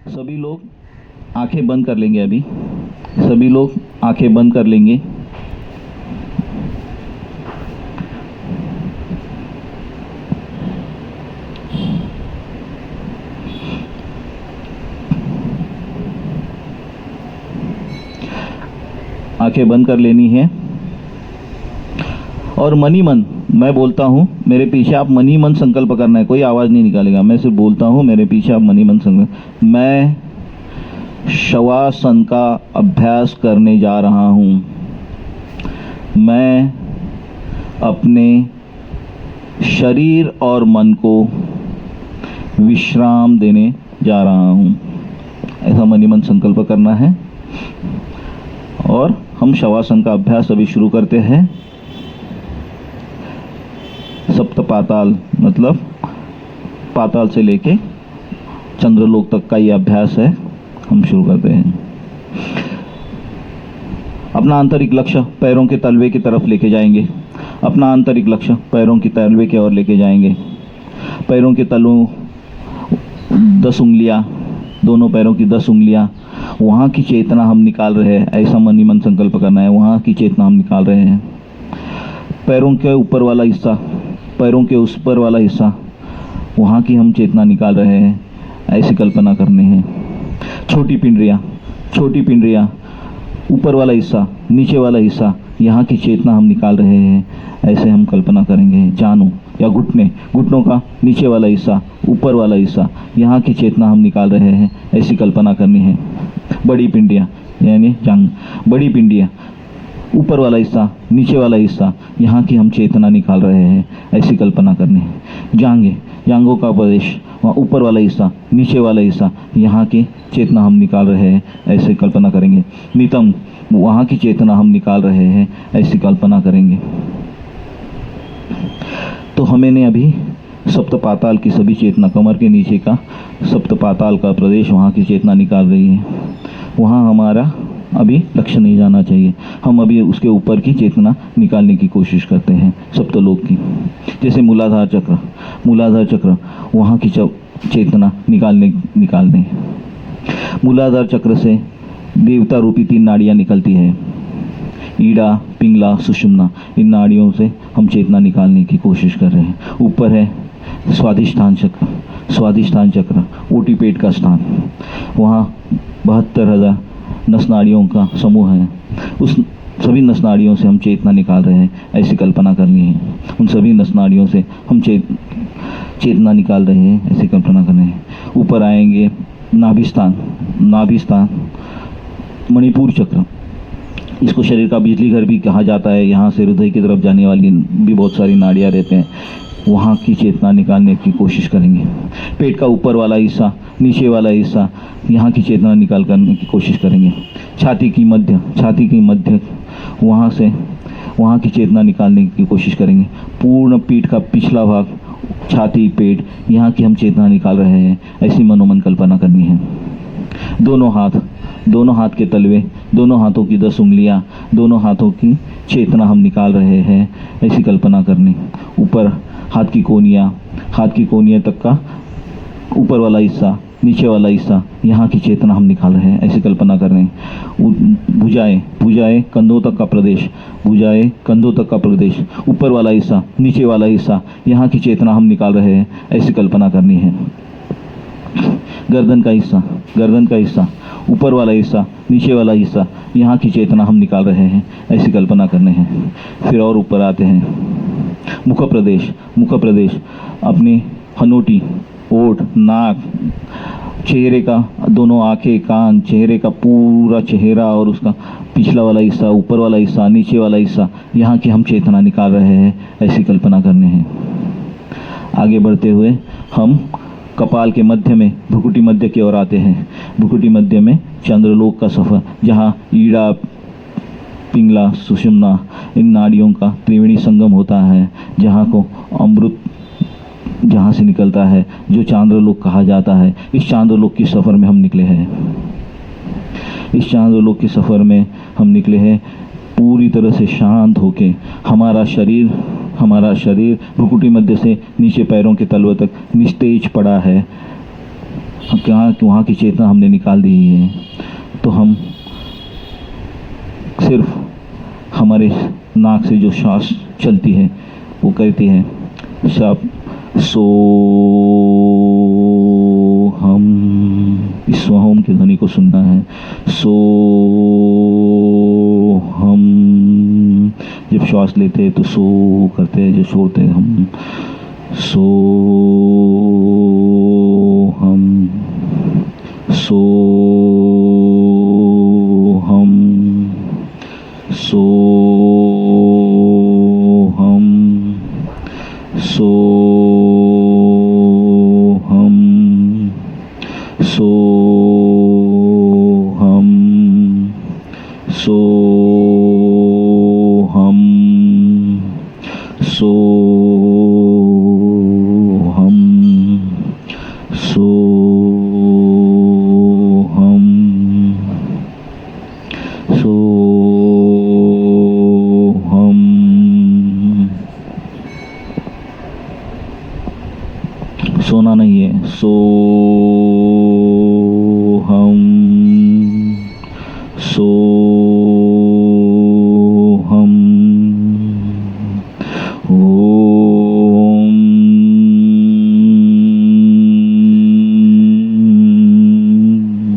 सभी लोग आंखें बंद कर लेंगे। अभी सभी लोग आंखें बंद कर लेंगे। आंखें बंद कर लेनी है और मन ही मन मैं बोलता हूँ, मेरे पीछे आप मन ही मन संकल्प करना है, कोई आवाज़ नहीं निकालेगा। मैं सिर्फ बोलता हूँ, मेरे पीछे आप मन ही मन संकल्प। मैं शवासन का अभ्यास करने जा रहा हूँ। मैं अपने शरीर और मन को विश्राम देने जा रहा हूँ। ऐसा मन ही मन संकल्प करना है और हम शवासन का अभ्यास अभी शुरू करते हैं। सप्त पाताल मतलब पाताल से लेके चंद्रलोक तक का ये अभ्यास है। हम शुरू करते हैं। अपना आंतरिक लक्ष्य पैरों के तलवे की तरफ लेके जाएंगे। अपना आंतरिक लक्ष्य पैरों की तलवे की ओर लेके जाएंगे। पैरों के तलवों 10 उंगलियां, दोनों पैरों की 10 उंगलियां, वहाँ की चेतना हम निकाल रहे हैं। ऐसा मन ही मन संकल्प करना है। वहाँ की चेतना हम निकाल रहे हैं। पैरों के ऊपर वाला हिस्सा, पैरों के उस पर वाला हिस्सा, वहाँ की हम चेतना निकाल रहे हैं। ऐसी कल्पना करनी है। छोटी पिंडरियाँ, ऊपर वाला हिस्सा, नीचे वाला हिस्सा, यहाँ की चेतना हम निकाल रहे हैं। ऐसे हम कल्पना करेंगे। जानू या घुटनों का नीचे वाला हिस्सा, ऊपर वाला हिस्सा, यहाँ की चेतना हम निकाल रहे हैं। ऐसी कल्पना करनी है। बड़ी पिंडियाँ यानी जांग, बड़ी पिंडियाँ, ऊपर वाला हिस्सा, नीचे वाला हिस्सा, यहाँ की हम चेतना निकाल रहे हैं। ऐसी कल्पना करनी है। जांघों का प्रदेश, वहाँ ऊपर वाला हिस्सा, नीचे वाला हिस्सा, यहाँ की चेतना हम निकाल रहे हैं। ऐसे कल्पना करेंगे। नितंब, वहाँ की चेतना हम निकाल रहे हैं। ऐसी कल्पना करेंगे। तो हमें अभी सप्त पाताल की सभी चेतना, कमर के नीचे का सप्त पाताल का प्रदेश, वहाँ की चेतना निकाल रही है। वहाँ हमारा अभी लक्ष्य नहीं जाना चाहिए। हम अभी उसके ऊपर की चेतना निकालने की कोशिश करते हैं, सप्तलोक की। जैसे मूलाधार चक्र, वहाँ की चेतना निकालने। मूलाधार चक्र से देवता रूपी 3 नाड़ियाँ निकलती है। ईड़ा, पिंगला, सुषुम्ना, इन नाड़ियों से हम चेतना निकालने की कोशिश कर रहे हैं। ऊपर है स्वादिष्ठान चक्र, ओटी पेट का स्थान। वहाँ 72,000 नस नाड़ियों का समूह है। उस सभी नस नाड़ियों से हम चेतना निकाल रहे हैं। ऐसी कल्पना करनी है। उन सभी नस नाड़ियों से हम चेतना निकाल रहे हैं। ऐसी कल्पना करनी है। ऊपर आएंगे नाभिस्थान, मणिपुर चक्र, इसको शरीर का बिजली घर भी कहा जाता है। यहाँ से हृदय की तरफ जाने वाली भी बहुत सारी नाड़ियाँ रहते हैं। वहाँ की चेतना निकालने की कोशिश करेंगे। पेट का ऊपर वाला हिस्सा, नीचे वाला हिस्सा, यहाँ की चेतना निकाल करने की कोशिश करेंगे। छाती की मध्य, वहाँ की चेतना निकालने की कोशिश करेंगे। पूर्ण पीठ का पिछला भाग, छाती, पेट, यहाँ की हम चेतना निकाल रहे हैं। ऐसी मनोमन कल्पना करनी है। दोनों हाथ के तलवे, दोनों हाथों की 10 उंगलियां, दोनों हाथों की चेतना हम निकाल रहे हैं। ऐसी कल्पना करनी। ऊपर हाथ की कोनियाँ तक का ऊपर वाला हिस्सा, नीचे वाला हिस्सा, यहाँ की चेतना हम निकाल रहे हैं। ऐसी कल्पना कर रहे हैं। भुजाएं, कंधों तक का प्रदेश, ऊपर वाला हिस्सा, नीचे वाला हिस्सा, यहाँ की चेतना हम निकाल रहे हैं। ऐसी कल्पना करनी है। गर्दन का हिस्सा, ऊपर वाला हिस्सा, नीचे वाला हिस्सा, यहाँ की चेतना हम निकाल रहे हैं। ऐसी कल्पना करने हैं। फिर और ऊपर आते हैं। मुख प्रदेश, अपनी हनोटी, ओठ, नाक, चेहरे का दोनों आंखें, कान, चेहरे का पूरा चेहरा और उसका पिछला वाला हिस्सा, ऊपर वाला हिस्सा, नीचे वाला हिस्सा, यहाँ की हम चेतना निकाल रहे हैं। ऐसी कल्पना करने हैं। आगे बढ़ते हुए हम कपाल के मध्य में, भ्रुकुटी मध्य की ओर आते हैं। भ्रुकुटी मध्य में चंद्रलोक का सफ़र, जहाँ ईड़ा, पिंगला, सुषुम्ना, इन नाड़ियों का त्रिवेणी संगम होता है। जहाँ से निकलता है, जो चांद्रलोक कहा जाता है। इस चांद्रलोक की सफ़र में हम निकले हैं। पूरी तरह से शांत होके हमारा शरीर भ्रुकुटी मध्य से नीचे पैरों के तलवे तक निस्तेज पड़ा है। वहाँ की चेतना हमने निकाल दी है, तो हम सिर्फ हमारे नाक से जो श्वास चलती है वो कहती है सब सो हम। इस स्वहोम की ध्वनि को सुनना है। सो हम। जब श्वास लेते हैं तो सो करते हैं, जब छोड़ते हैं हम सो हम। सो हम। सो हम। सो हम। सो हम। सो हम। सो हम। सो हम। सो हम। सोना नहीं है, सो हम। सो हम। ओम।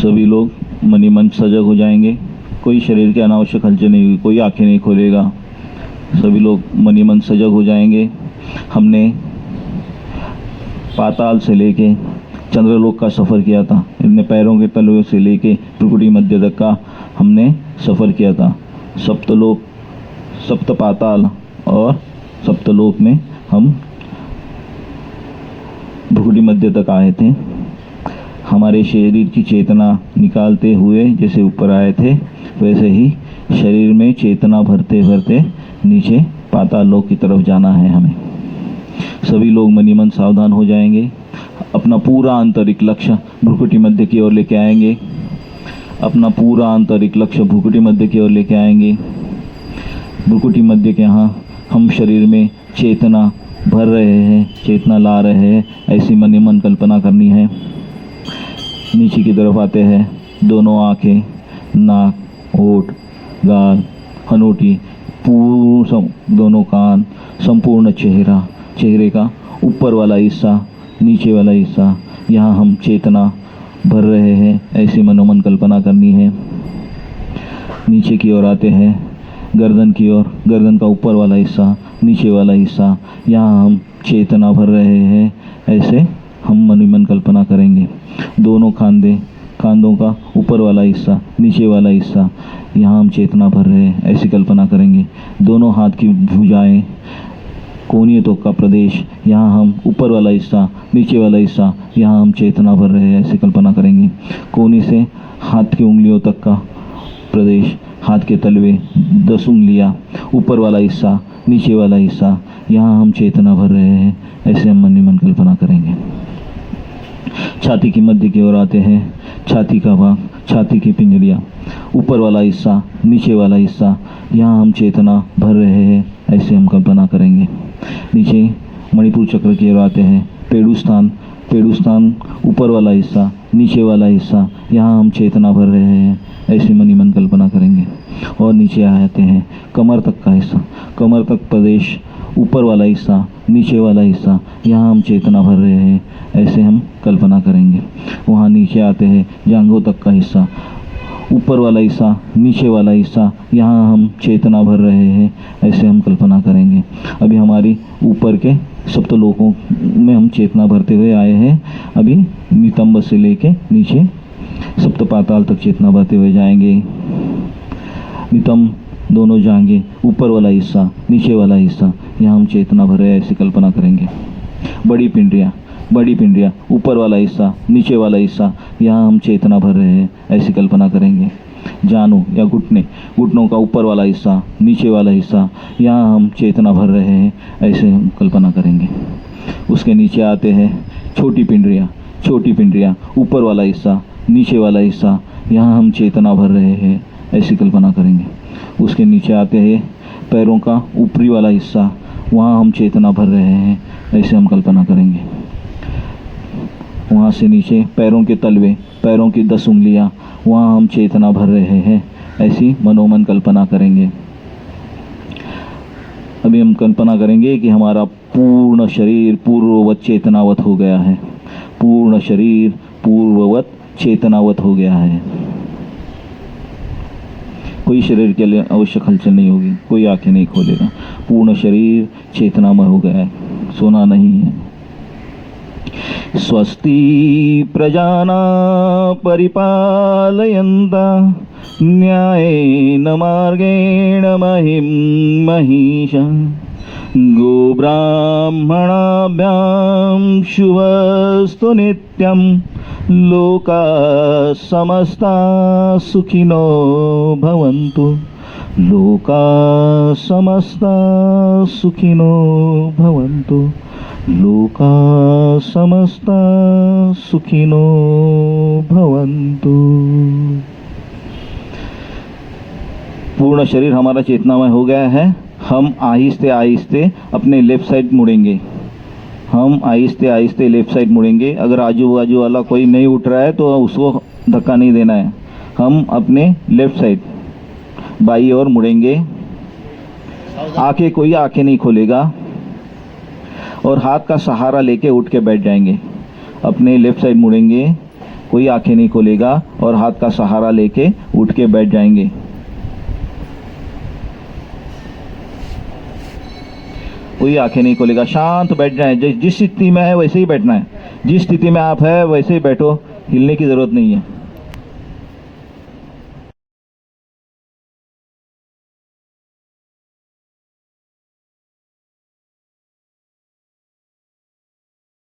सभी लोग मनी मन सजग हो जाएंगे। कोई शरीर के अनावश्यक हलचल नहीं होगी, कोई आंखें नहीं खोलेगा। सभी लोग मनी मन सजग हो जाएंगे। हमने पाताल से लेके चंद्रलोक का सफ़र किया था। इनने पैरों के तलवे से लेके त्रिकुटी मध्य तक का हमने सफ़र किया था। सप्तलोक, सप्त पाताल और सप्तलोक में हम भ्रुकुटी मध्य तक आए थे। हमारे शरीर की चेतना निकालते हुए जैसे ऊपर आए थे, वैसे ही शरीर में चेतना भरते भरते नीचे पाताल लोक की तरफ जाना है हमें। सभी लोग मनी मन सावधान हो जाएंगे। अपना पूरा आंतरिक लक्ष्य भ्रुकुटी मध्य की ओर लेके आएंगे। अपना पूरा आंतरिक लक्ष्य भ्रुकुटी मध्य की ओर लेके आएंगे। भ्रुकुटी मध्य के यहाँ हम शरीर में चेतना भर रहे हैं, चेतना ला रहे हैं, ऐसी मनी मन कल्पना करनी है। नीचे की तरफ आते हैं। दोनों आँखें, नाक, होठ, गाल, हनोटी, दोनों कान, संपूर्ण चेहरा, चेहरे का ऊपर वाला हिस्सा, नीचे वाला हिस्सा, यहाँ हम चेतना भर रहे हैं, ऐसी मनोमन कल्पना करनी है। नीचे की ओर आते हैं। गर्दन की ओर, गर्दन का ऊपर वाला हिस्सा, नीचे वाला हिस्सा, यहाँ हम चेतना भर रहे हैं, ऐसे हम मनोमन कल्पना करेंगे। दोनों खांधे, खांधों का ऊपर वाला हिस्सा, नीचे वाला हिस्सा, यहाँ हम चेतना भर रहे हैं, ऐसी कल्पना करेंगे। दोनों हाथ की भुजाएं कोणीय त्वक का प्रदेश, यहाँ हम ऊपर वाला हिस्सा, नीचे वाला हिस्सा, यहाँ हम चेतना भर रहे हैं, ऐसी कल्पना करेंगे। कोहनी से हाथ की उंगलियों तक का प्रदेश, हाथ के तलवे 10 उंगलियाँ, ऊपर वाला हिस्सा, नीचे वाला हिस्सा, यहाँ हम चेतना भर रहे हैं, ऐसे हम मन ही मन कल्पना करेंगे। छाती की मध्य की ओर आते हैं। छाती का भाग, छाती की पिंजरियाँ, ऊपर वाला हिस्सा, नीचे वाला हिस्सा, यहाँ हम चेतना भर रहे हैं, ऐसे हम कल्पना करेंगे। नीचे मणिपुर चक्र की ओर आते हैं। पेड़ुस्थान, पेड़ुस्थान ऊपर वाला हिस्सा, नीचे वाला हिस्सा, यहाँ हम चेतना भर रहे हैं, ऐसे मन ही मन कल्पना करेंगे। और नीचे आते हैं कमर तक का हिस्सा, कमर तक प्रदेश, ऊपर वाला हिस्सा, नीचे वाला हिस्सा, यहाँ हम चेतना भर रहे हैं, ऐसे हम कल्पना करेंगे। वहाँ नीचे आते हैं जांघों तक का हिस्सा, ऊपर वाला हिस्सा, नीचे वाला हिस्सा, यहाँ हम चेतना भर रहे हैं, ऐसे हम कल्पना करेंगे। अभी हमारी ऊपर के सप्तलोकों में हम चेतना भरते हुए आए हैं। अभी नितंब से लेके नीचे सप्त पाताल तक चेतना भरते हुए जाएंगे। नितंब दोनों जाएंगे, ऊपर वाला हिस्सा, नीचे वाला हिस्सा, यहाँ हम चेतना भर रहे हैं, ऐसी कल्पना करेंगे। बड़ी पिंडरियाँ, बड़ी पिंडरियाँ, ऊपर वाला हिस्सा, नीचे वाला हिस्सा, यहाँ हम चेतना भर रहे हैं, ऐसी कल्पना करेंगे। जानू या घुटने, घुटनों का ऊपर वाला हिस्सा, नीचे वाला हिस्सा, यहाँ हम चेतना भर रहे हैं, ऐसे हम कल्पना करेंगे। उसके नीचे आते हैं छोटी पिंडरियाँ, छोटी पिंडरियाँ, ऊपर वाला हिस्सा, नीचे वाला हिस्सा, यहाँ हम चेतना भर रहे हैं, ऐसी कल्पना करेंगे। उसके नीचे आते हैं पैरों का ऊपरी वाला हिस्सा, वहाँ हम चेतना भर रहे हैं, ऐसे हम कल्पना करेंगे। वहाँ से नीचे पैरों के तलवे, पैरों की 10 उंगलियाँ, वहाँ हम चेतना भर रहे हैं, ऐसी मनोमन कल्पना करेंगे। अभी हम कल्पना करेंगे कि हमारा पूर्ण शरीर पूर्ववत चेतनावत हो गया है, पूर्ण शरीर पूर्ववत चेतनावत हो गया है। कोई शरीर के लिए आवश्यक हलचल नहीं होगी, कोई आंखें नहीं खोलेगा, पूर्ण शरीर चेतनामय हो गया है, सोना नहीं है। स्वस्ति प्रजानां परिपालयन्ता न्यायेन मार्गेण महिं महिषा गोब्राह्मणाभ्यां शुभस्तु नित्यं लोका समस्ता सुखिनो भवन्तु, लोका समस्ता सुखिनो भवन्तु, लोका समस्ता सुखिनो भवन्तु। पूर्ण शरीर हमारा चेतनामय हो गया है। हम आहिस्ते आहिस्ते अपने लेफ्ट साइड मुड़ेंगे, हम आहिस्ते आहिस्ते लेफ्ट साइड मुड़ेंगे। अगर आजू बाजू वाला कोई नहीं उठ रहा है तो उसको धक्का नहीं देना है। हम अपने लेफ्ट साइड बाई ओर मुड़ेंगे। कोई आंखें नहीं खोलेगा और हाथ का सहारा लेके उठ के बैठ जाएंगे। अपने लेफ्ट साइड मुड़ेंगे, कोई आंखें नहीं खोलेगा और हाथ का सहारा लेके उठ के बैठ जाएंगे। कोई आंखें नहीं खोलेगा, शांत बैठ जाए। जिस स्थिति में है वैसे ही बैठना है, जिस स्थिति में आप है वैसे ही बैठो, हिलने की ज़रूरत नहीं है।